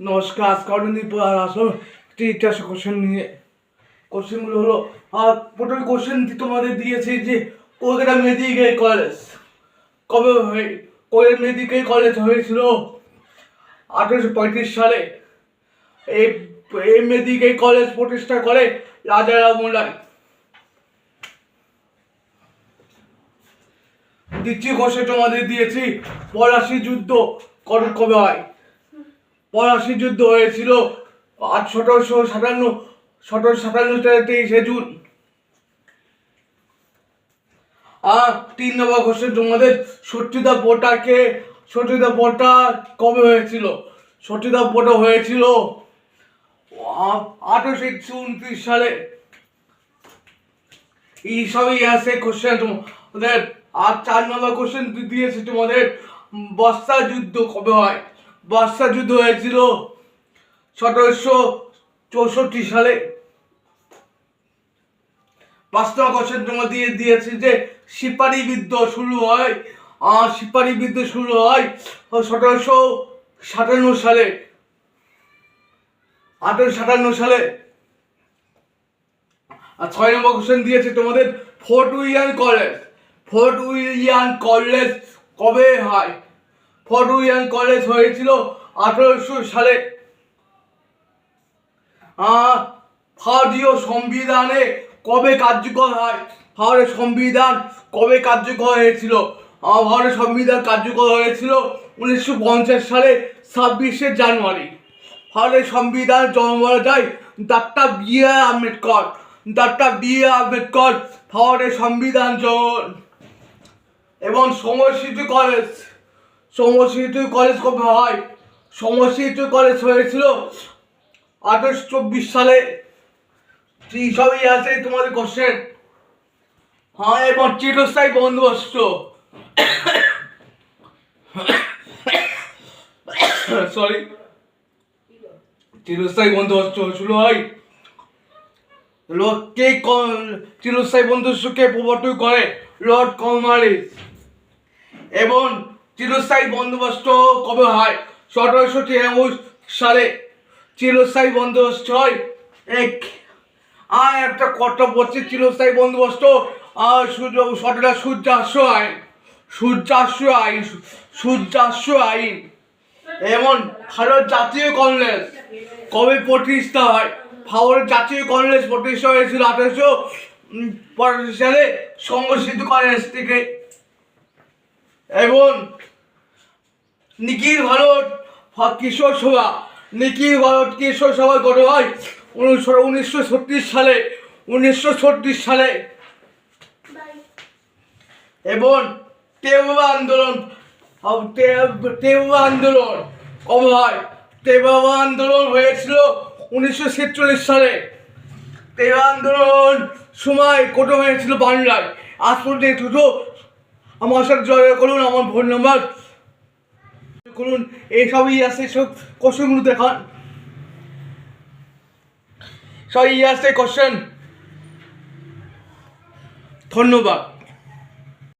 নমস্কার। আজকে অনেকদিন পর আসলো একটি ইতিহাস কোশ্চেন নিয়ে। কোশ্চেনগুলো হলো, প্রথম কোশ্চেন তোমাদের দিয়েছে যে কলকাতা মেডিকেল কলেজ কবে কলকাতা মেডিকেল কলেজ হয়েছিল 1835 সালে। এই এই মেডিকেল কলেজ প্রতিষ্ঠা করে রাজা রামমোহন। দ্বিতীয় কোশ্চেন তোমাদের দিয়েছি, পলাশী যুদ্ধ কবে হয়। পলাশী যুদ্ধ হয়েছিল 1757 23শে জুন। আর 3 নম্বর কোশ্চেন তোমাদের, সত্যিদা পোটা কবে হয়েছিল। সত্যিদা পোটা হয়েছিল 1829 সালে। এইসবই আছে কোশ্চেন তোমাদের। আর 4 নম্বর কোশ্চেন দিয়েছে তোমাদের, বর্ষা যুদ্ধ কবে হয়। বর্ষা যুদ্ধ হয়েছিল 1764 সালে। 5 নম্বর কোশ্চেন তোমাদের দিয়েছে যে সিপাহী বিদ্রোহ শুরু হয় 1757 সালে। 1857 সালে। আর 6 নম্বর কোশ্চেন দিয়েছে তোমাদের, ফোর্ট উইলিয়াম কলেজ কবে হয়। ফোর্ট উইলিয়াম কলেজ হয়েছিল 1800 সালে। ভারতীয় সংবিধানে কবে কার্যকর হয়। ভারতের সংবিধান কবে কার্যকর হয়েছিল। ভারতের সংবিধান কার্যকর হয়েছিল 1950 সালে 26শে জানুয়ারি। ভারতের সংবিধান জন্ম বলা যায় ডাক্তার বি.আর. আম্বেদকর। ভারতের সংবিধান জন্ম। এবং সংস্কৃত কলেজ কবে হয়। সংস্কৃত কলেজ হয়েছিল 1824 সালে। সবই আছে তোমাদের কোশ্চেন। এবং চিরস্থায়ী বন্দোবস্ত চিরস্থায়ী বন্দোবস্ত হয়েছিল চিরস্থায়ী বন্দোবস্তকে প্রবর্তন করে লর্ড কর্নওয়ালিস। এবং চিরস্থায়ী বন্দোবস্ত কবে হয়। 1793 সালে চিরস্থায়ী বন্দোবস্ত হয়। একটা কথা বলছে, চিরস্থায়ী বন্দোবস্ত সূর্যাস্ত আইন। এবং ভারত জাতীয় কংগ্রেস কবে প্রতিষ্ঠা হয়। ভারত জাতীয় কংগ্রেস প্রতিষ্ঠা হয়েছিল 1885 সালে সংস্কৃত কলেজ থেকে। এবং নিখিল ভারত কৃষক সভা গঠন হয় 1936 সালে। এবং তেভাগা আন্দোলন কবে হয়। তেভাগা আন্দোলন হয়েছিল 1946 সালে। তেভাগা আন্দোলন সময় কোথাও হয়েছিল বাংলায়। আজ পর্যন্ত আমার সাথে জয় করুন, আমার ফোন নাম্বার করুন। এইসবই আছে, সব কোশ্চেনগুলো দেখান। সবই আছে কোশ্চেন। ধন্যবাদ।